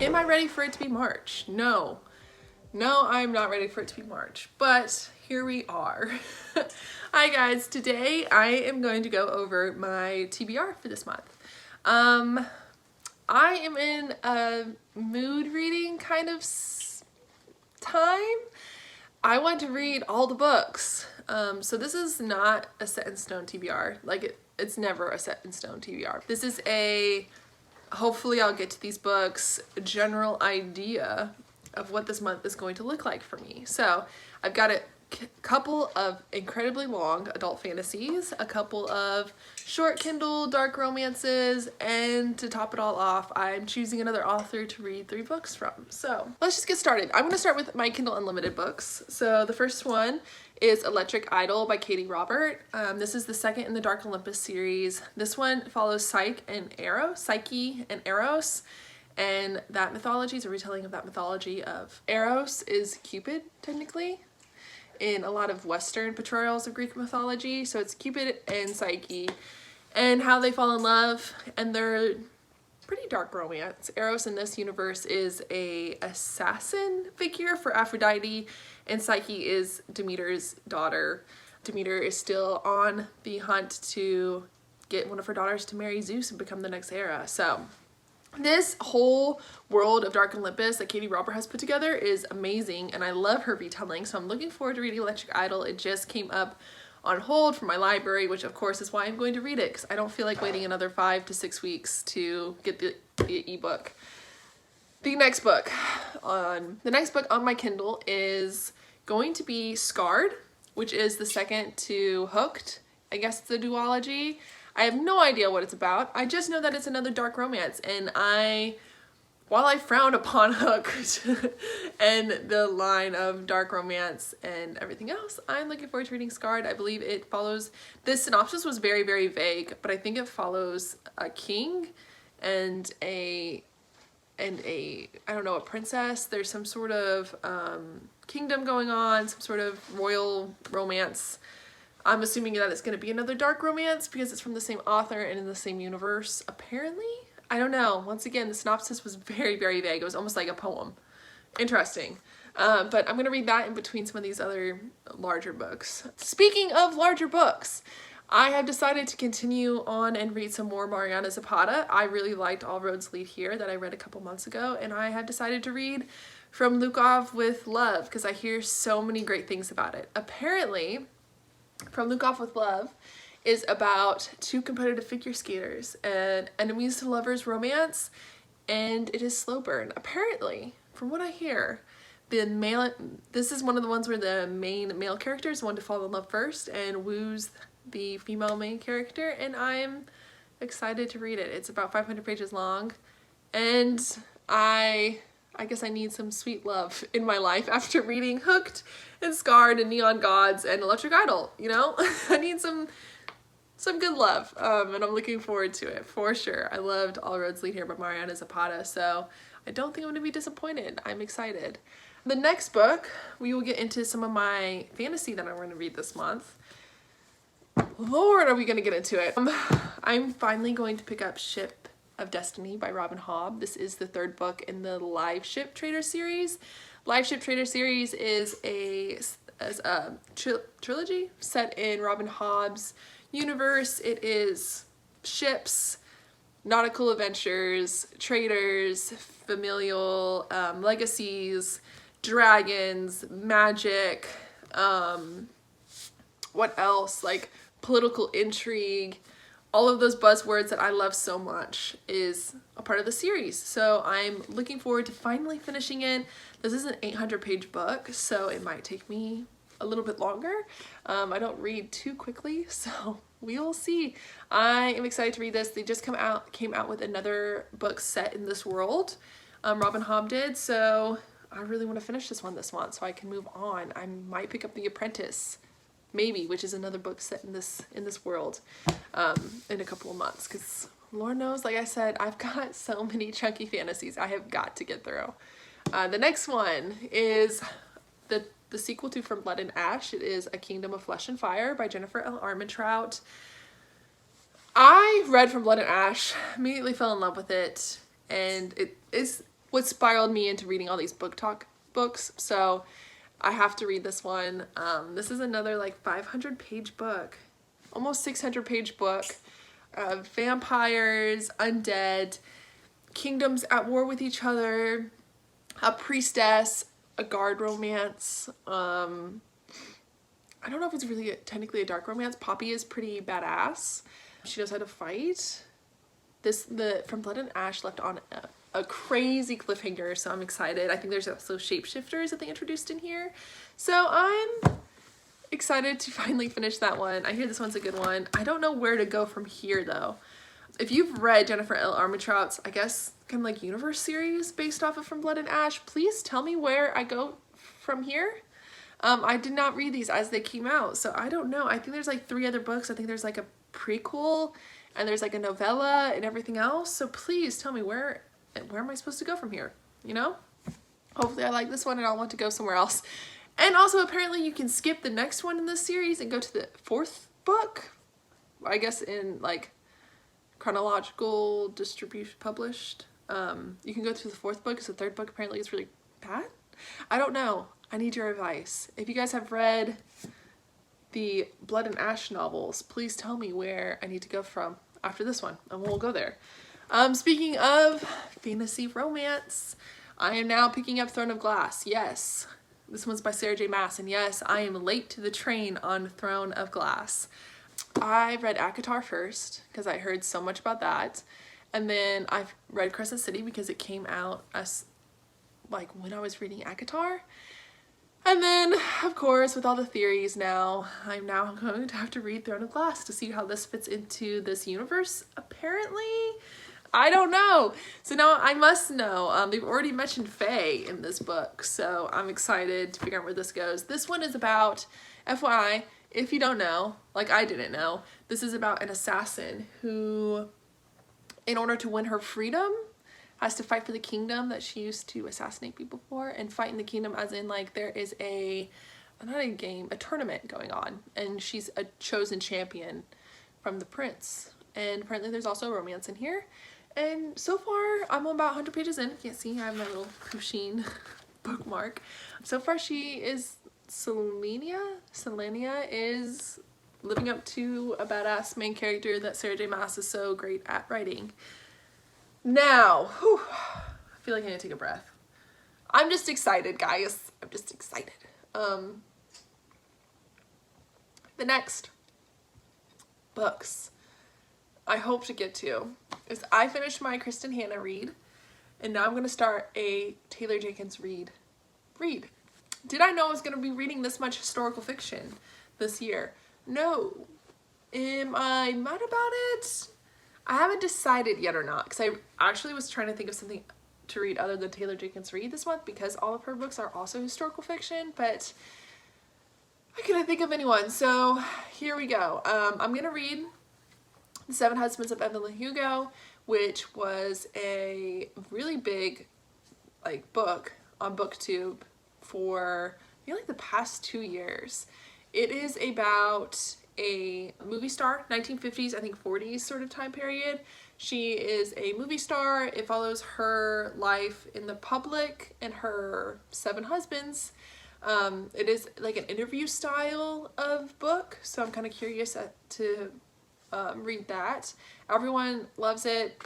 Am I ready for it to be March? No. No, I'm not ready for it to be March, but here we are. Hi guys, today I am going to go over my TBR for this month. I am in a mood reading kind of time. I want to read all the books. So this is not a set in stone TBR. Like it's never a set in stone TBR. This is a, hopefully I'll get to these books, a general idea of what this month is going to look like for me. So I've got a couple of incredibly long adult fantasies, a couple of short Kindle dark romances, and to top it all off, I'm choosing another author to read 3 books from. So let's just get started. I'm going to start with my Kindle Unlimited books. So the first one is Electric Idol by Katie Robert. This is the second in the Dark Olympus series. This one follows Psyche and Eros. And that mythology is a retelling of that mythology of Eros is Cupid, technically, in a lot of Western portrayals of Greek mythology. So it's Cupid and Psyche and how they fall in love, and they're pretty dark romance. Eros in this universe is a assassin figure for Aphrodite, and Psyche is Demeter's daughter. Demeter is still on the hunt to get one of her daughters to marry Zeus and become the next Hera. So this whole world of Dark Olympus that Katie Robert has put together is amazing, and I love her retelling, so I'm looking forward to reading Electric Idol. It just came up on hold from my library, which of course is why I'm going to read it, because I don't feel like waiting another 5 to 6 weeks to get the ebook. The next book on my Kindle is going to be Scarred, which is the second to Hooked. I guess it's a duology. I have no idea what it's about. I just know that it's another dark romance, and while I frown upon Hooked and the line of dark romance and everything else, I'm looking forward to reading Scarred. I believe it follows, this synopsis was very, very vague, but I think it follows a king and a I don't know, a princess. There's some sort of kingdom going on, some sort of royal romance. I'm assuming that it's going to be another dark romance because it's from the same author and in the same universe, apparently. I don't know. Once again, the synopsis was very, very vague. It was almost like a poem. Interesting. But I'm going to read that in between some of these other larger books. Speaking of larger books, I have decided to continue on and read some more Mariana Zapata. I really liked All Roads Lead Here that I read a couple months ago, and I have decided to read From Lukov with Love because I hear so many great things about it. Apparently, From Lukov with Love is about 2 competitive figure skaters and enemies to lovers romance, and it is slow burn. Apparently, from what I hear, this is one of the ones where the main male character is the one to fall in love first and woos the female main character, and I'm excited to read it. It's about 500 pages long, and I guess I need some sweet love in my life after reading Hooked and Scarred and Neon Gods and Electric Idol, you know? I need some good love, and I'm looking forward to it for sure. I loved All Roads Lead Here by Mariana Zapata, so I don't think I'm going to be disappointed. I'm excited. The next book, we will get into some of my fantasy that I'm going to read this month. Lord, are we going to get into it? I'm finally going to pick up Ship of Destiny by Robin Hobb. This is the 3rd book in the Live Ship Trader series. Live Ship Trader series is a trilogy set in Robin Hobb's universe. It is ships, nautical adventures, traders, familial legacies, dragons, magic, what else? Like political intrigue. All of those buzzwords that I love so much is a part of the series. So I'm looking forward to finally finishing it. This is an 800-page book, so it might take me a little bit longer. I don't read too quickly, so we will see. I am excited to read this. They just came out with another book set in this world. Robin Hobb did, so I really want to finish this one this month so I can move on. I might pick up The Apprentice, maybe, which is another book set in this world, in a couple of months, because Lord knows, like I said, I've got so many chunky fantasies I have got to get through. The next one is the sequel to From Blood and Ash. It is A Kingdom of Flesh and Fire by Jennifer L. Armentrout. I read From Blood and Ash, immediately fell in love with it, and it is what spiraled me into reading all these book talk books. So I have to read this one. This is another like 500-page book, almost 600-page book of vampires, undead, kingdoms at war with each other, a priestess, a guard romance. I don't know if it's really technically a dark romance. Poppy is pretty badass. She knows how to fight. The From Blood and Ash left on a crazy cliffhanger, so I'm excited. I think there's also shapeshifters that they introduced in here. So I'm excited to finally finish that one. I hear this one's a good one. I don't know where to go from here though. If you've read Jennifer L. Armentrout's, I guess, kind of like universe series based off of From Blood and Ash, please tell me where I go from here. I did not read these as they came out, so I don't know. I think there's like 3 other books. I think there's like a prequel and there's like a novella and everything else. So please tell me where am I supposed to go from here, you know? Hopefully I like this one and I'll want to go somewhere else. And also apparently you can skip the next one in this series and go to the 4th book, I guess in like chronological distribution published. You can go through the 4th book because the 3rd book apparently is really bad. I don't know. I need your advice. If you guys have read the Blood and Ash novels, please tell me where I need to go from after this one and we'll go there. Speaking of fantasy romance, I am now picking up Throne of Glass. Yes, this one's by Sarah J. Maas, and yes, I am late to the train on Throne of Glass. I read ACOTAR first because I heard so much about that, and then I've read Crescent City because it came out as like when I was reading ACOTAR. And then, of course, with all the theories now, I'm now going to have to read Throne of Glass to see how this fits into this universe, apparently. I don't know. So now I must know. They've already mentioned Fae in this book, so I'm excited to figure out where this goes. This one is about, FYI, if you don't know, like I didn't know, this is about an assassin who, in order to win her freedom, has to fight for the kingdom that she used to assassinate people for, and fight in the kingdom as in like there is a tournament going on, and she's a chosen champion from the prince. And apparently there's also romance in here. And so far I'm about 100 pages in. Can't see, I have my little Pusheen bookmark. So far she is, Selenia is living up to a badass main character that Sarah J. Maas is so great at writing. Now, I feel like I need to take a breath. I'm just excited, guys. I'm just excited. The next books I hope to get to is I finished my Kristen Hanna read, and now I'm going to start a Taylor Jenkins read. Did I know I was going to be reading this much historical fiction this year? No. Am I mad about it? I haven't decided yet or not, because I actually was trying to think of something to read other than Taylor Jenkins Reid this month, because all of her books are also historical fiction, but I couldn't think of anyone. So here we go. I'm going to read The Seven Husbands of Evelyn Hugo, which was a really big book on BookTube for I feel like the past 2 years. It is about a movie star, 1950s, I think 40s sort of time period. She is a movie star. It follows her life in the public and her 7 husbands. It is like an interview style of book, so I'm kind of curious to read that. Everyone loves it.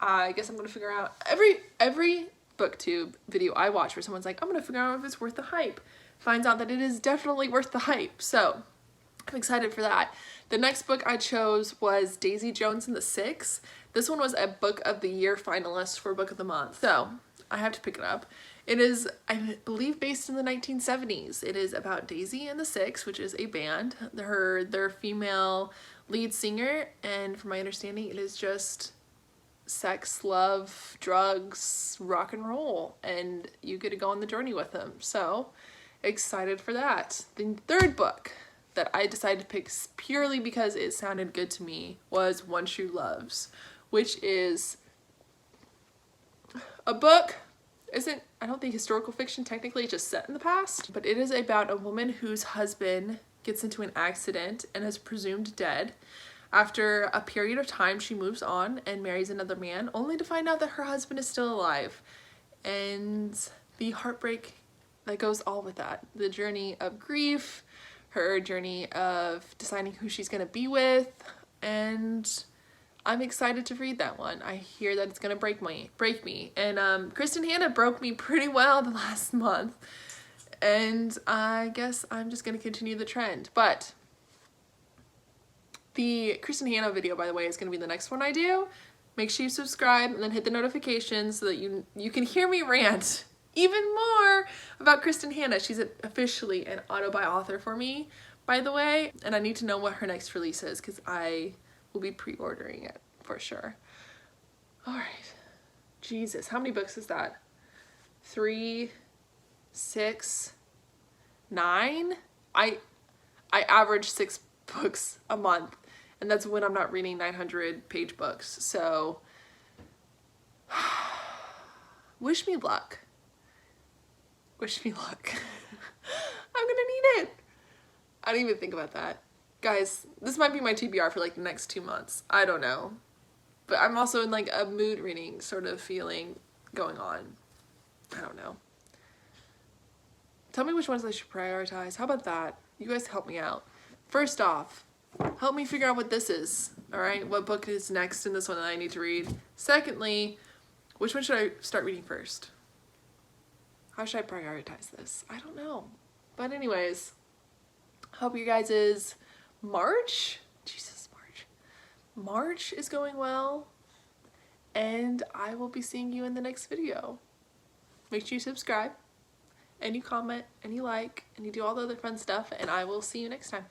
I guess I'm gonna figure out every BookTube video I watch where someone's like, I'm gonna figure out if it's worth the hype, finds out that it is definitely worth the hype. So I'm excited for that. The next book I chose was Daisy Jones and the Six. This one was a Book of the Year finalist for Book of the Month, so I have to pick it up. It is, I believe, based in the 1970s. It is about Daisy and the Six, which is a band. Their female lead singer, and from my understanding, it is just sex, love, drugs, rock and roll, and you get to go on the journey with them. So excited for that. The third book that I decided to pick purely because it sounded good to me was One True Loves, which is a book, I don't think historical fiction technically, just set in the past, but it is about a woman whose husband gets into an accident and is presumed dead. After a period of time, she moves on and marries another man, only to find out that her husband is still alive. and the heartbreak that goes all with that. The journey of grief, her journey of deciding who she's gonna be with, and I'm excited to read that one. I hear that it's gonna break me. And Kristen Hanna broke me pretty well the last month, and I guess I'm just gonna continue the trend. But the Kristen Hanna video, by the way, is gonna be the next one I do. Make sure you subscribe and then hit the notifications so that you can hear me rant even more about Kristen Hanna. She's officially an auto-buy author for me, by the way, and I need to know what her next release is because I will be pre-ordering it for sure. All right, Jesus, how many books is that? 3, 6, 9? I average 6 books a month, and that's when I'm not reading 900-page books. So wish me luck. Wish me luck. I'm gonna need it. I didn't even think about that. Guys, this might be my TBR for like the next 2 months. I don't know. But I'm also in like a mood reading sort of feeling going on. I don't know. Tell me which ones I should prioritize. How about that? You guys help me out. First off, help me figure out what this is. All right, what book is next in this one that I need to read? Secondly, which one should I start reading first? How should I prioritize this? I don't know. But anyways, hope you guys' March is going well, and I will be seeing you in the next video. Make sure you subscribe, and you comment, and you like, and you do all the other fun stuff, and I will see you next time.